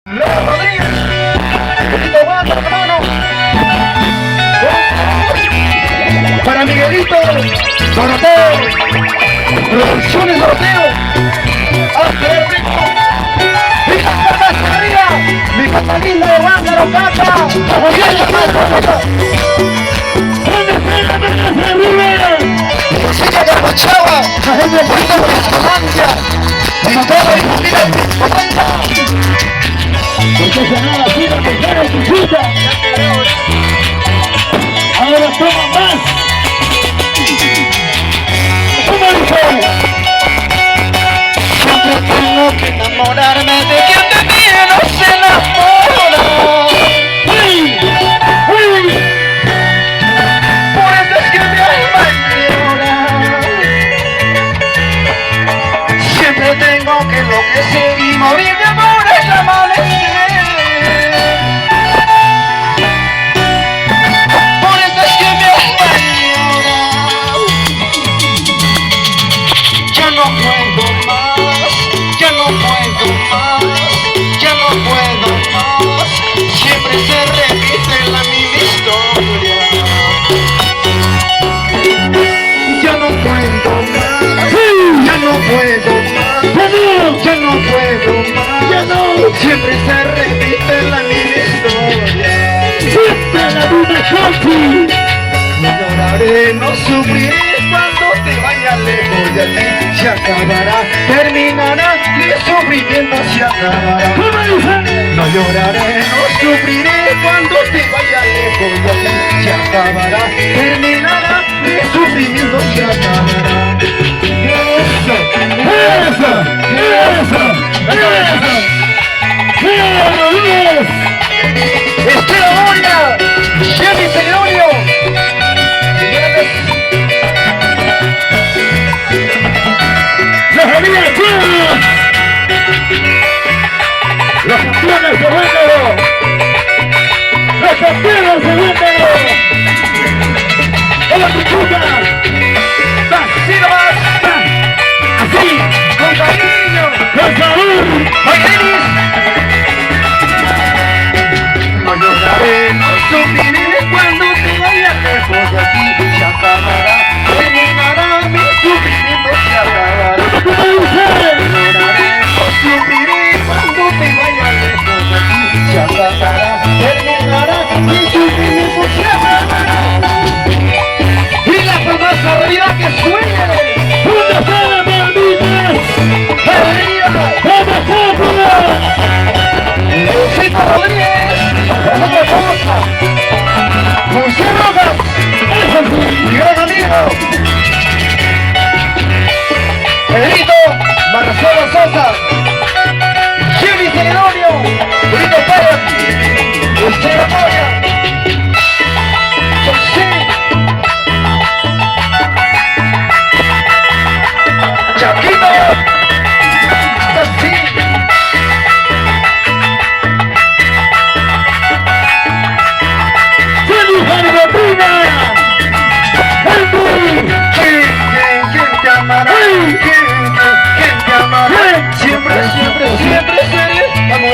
Leo Rodríguez, Miguelito Banda, hermano. Para Miguelito, Doroteo, Producciones Doroteo, Ángel Rico, mi Catalina, mi Catalina de Banda, lo canta, Movimiento Más, música de Rochava, la gente de Francia, mi mamá y familia, porque sonaba así la tercera chiquita. Ahora toma más. ¿Cómo dice? Siempre tengo que enamorarme de quien de mí no se enamora. ¡Uy! ¡Uy! Por eso es que mi alma llora. Siempre tengo que enloquecer y morir de amor hasta amanecer. Siempre se repite la misma historia. Siempre la misma cosa. No lloraré, no sufriré cuando te vaya lejos de aquí. Se acabará, terminará, mi sufrimiento se acabará. No lloraré, no sufriré cuando te vaya lejos de aquí. Se acabará, terminará, mi sufrimiento se acabará. Eso, eso, eso, eso. Estela Moria, Jenny Celedonio, la familia Chile, los campeones de Búngaro, los campeones de Búngaro, ¡hola Pichuca! ¡Así nomás! ¡Así! ¡Con cariño! ¡Con sabor! ¡Bailarines! No lloraré, no sufriré cuando te vaya lejos de aquí. Se acabará, terminará, mi sufrimiento se acabará. No lloraré, no sufriré cuando te vaya lejos de aquí. Se acabará, terminará, mi sufrimiento se acabará. Y la famosa realidad que sueñe. ¡Una sola maldita! ¡Alegría! ¡Vamos, Leoncito Rodríguez! ¡Es otra cosa! ¡José Rojas! ¡Eso sí! ¡Mi gran amigo! Pedrito Marcelo Sosa, Jimmy Celedonio, Brito Pérez, Estela Moya, José, Chaquito, así. ¿Quién te amará? ¿Quién te amará? Siempre, siempre, siempre seré amor.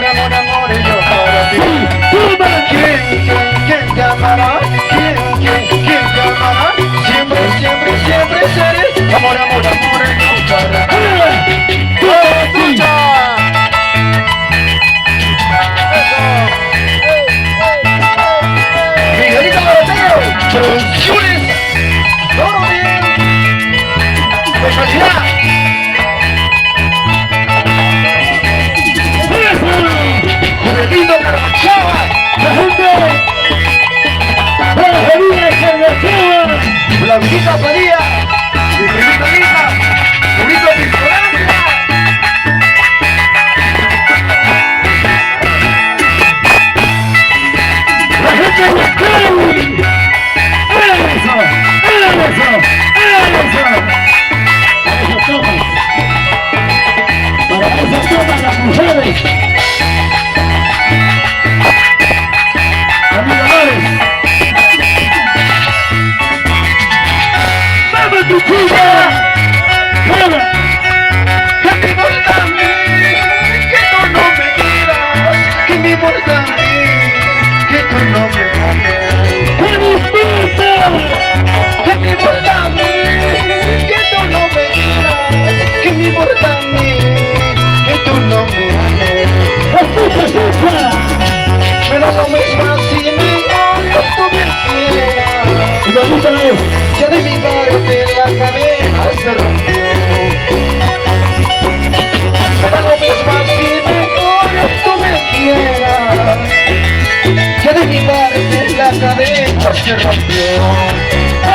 se rompió.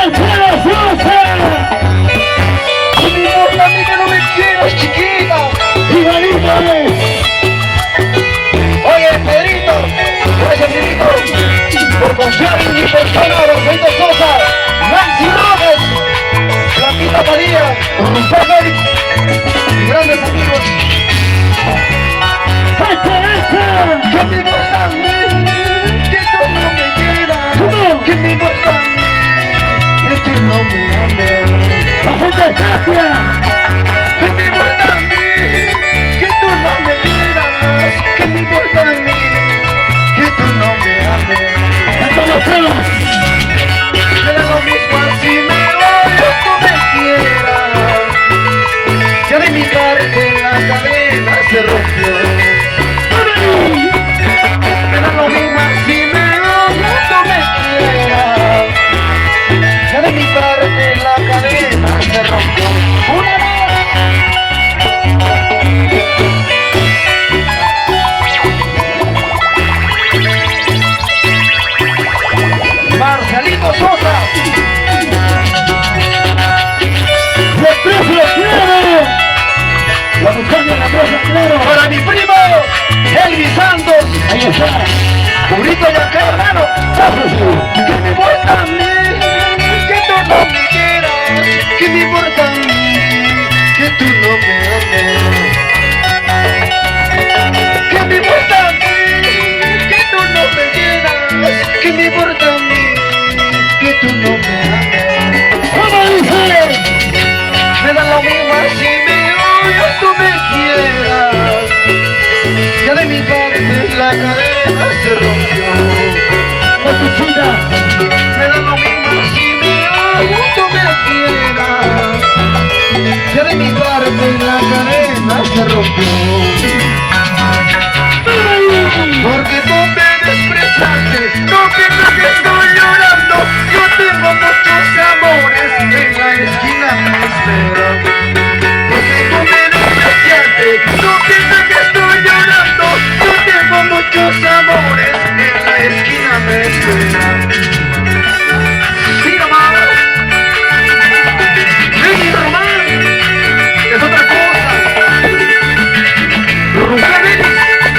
¡Alfredo Sosa! Y mi voz a mí que no me quieras, chiquita. ¡Igualito es! Oye, Pedrito, gracias, Pedrito, por confiar en mi persona, Alfredo Sosa, Nancy Rojas, Blanquita Padilla, Rufén Félix, y grandes amigos. Que me importa a mí, que tú no me quieras. Que me importa a mí, que tú no me ames. Que me importa a mí, que tú no me quieras. Que me importa a mí, que tú no me ames. Me da lo mismo si me odias o me quieras. Ya de mi parte la cadena se rompió. Me da lo mismo si me odias o me quieras. Ya de mi parte la cadena se rompió. Una vez. Marcelito Sosa. La muchacha de la plaza, claro. Para mi primo Elvis Santos. Ahí está. Burrito y acá, hermano. Que me importa a mí, que tú no me quieras. Que me importa a mí, que tú no me ames. Que me importa a mí, que tú no me quieras. Que me importa a mí, que tú no me ames. ¿Cómo dice? Me da lo mismo si me odias tú me quieras. Ya de mi parte la cadena se rompió. Matuchita. Me da lo mismo si me odias tú me quieras. Ya de mi parte la cadena se rompió. Porque tú me despreciaste, no piensas que estoy llorando. Yo tengo muchos amores en la esquina me esperan. Porque tú me despreciaste, no piensas que estoy llorando. Yo tengo muchos amores en la esquina me esperan. Sí, nomás. Ricky Román es otra cosa. Rufén Félix,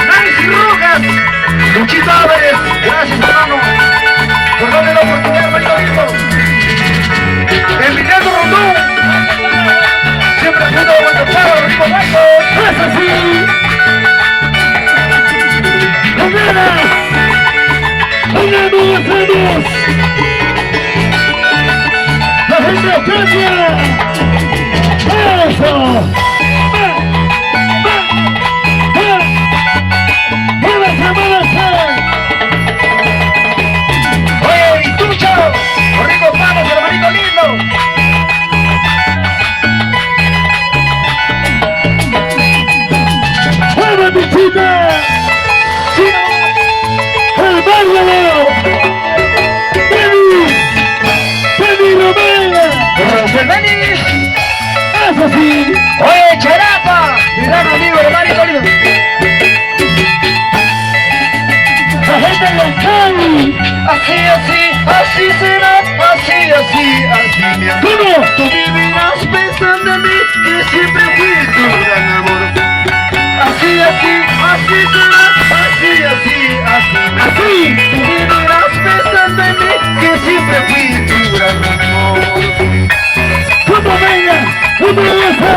Nancy Rojas, Luchito Álvarez, gracias hermano por darle la oportunidad, hermanito lindo. Emiliano Rondón, siempre haciendo buen tocado, Rodrigo Marcos. ¡Es así! ¡Comida! ¡Unamos, vamos! ¡La gente cambia! ¡Eso! Oye, Vitucho, Rodrigo Pagos, hermanito lindo. ¡Buena visita! Sí, ¡El bárbaro! ¡Penny Romero! Rufén Félix. ¡Eso sí! Oye, Charapa, mi gran amigo, hermanito lindo. ¡La gente local! Así será, así mi amor. ¿Cómo? Tú vivirás pensando en mí, que siempre fui tu gran amor. Así será, ¡Así! Tú vivirás pensando en mí, que siempre fui tu gran amor. ¡Cómo venga! ¡Cómo belleza!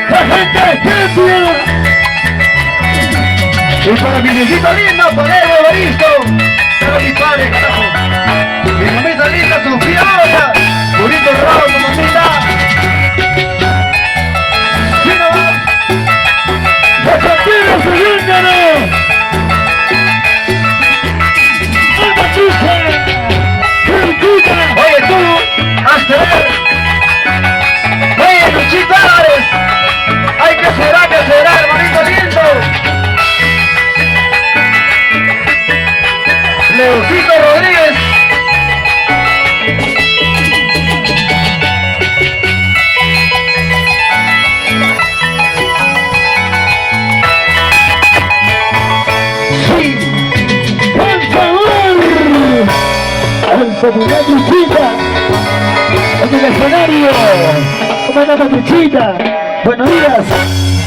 ¡La gente cambia! Y para mi viejito lindo, para el Evaristo, para mi padre, carajo. Mi mamita linda, Sofía Oya, bonito rabo, mamita. Sí, nomás. ¡La campeona se vengan! ¡La matucha! ¡Qué puta! Oye tú, hazte ver. Oye, Luchito Álvarez, hay que será, hermanito lindo. Leocito Rodríguez. ¡Sí! ¡Por favor! Comunidad Chuchita, en el escenario, comandante Chuchita, buenos días.